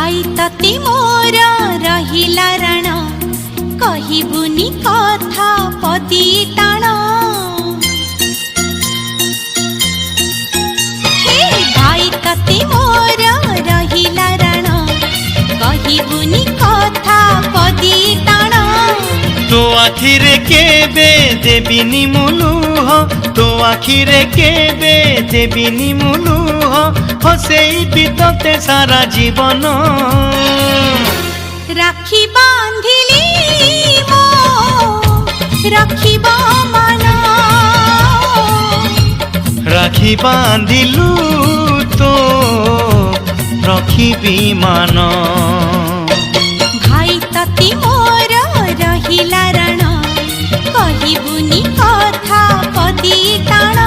भाई तते मोर रहिला राण कहिबुनी कथा पदी टाण हे भाई तते मोर रहिला राण कहिबुनी कथा पदी टाण तो आखिरे केबे देबिनी मुलुह तो आखिरे केबे देबिनी मुलुह हसेई बितते सारा जीवन राखी बांधिली मो राखिबा मन राखी बांधिलु तो रखिबी मान भाई तती मोर रहिला राण कहिबुनी कथा पदी टाण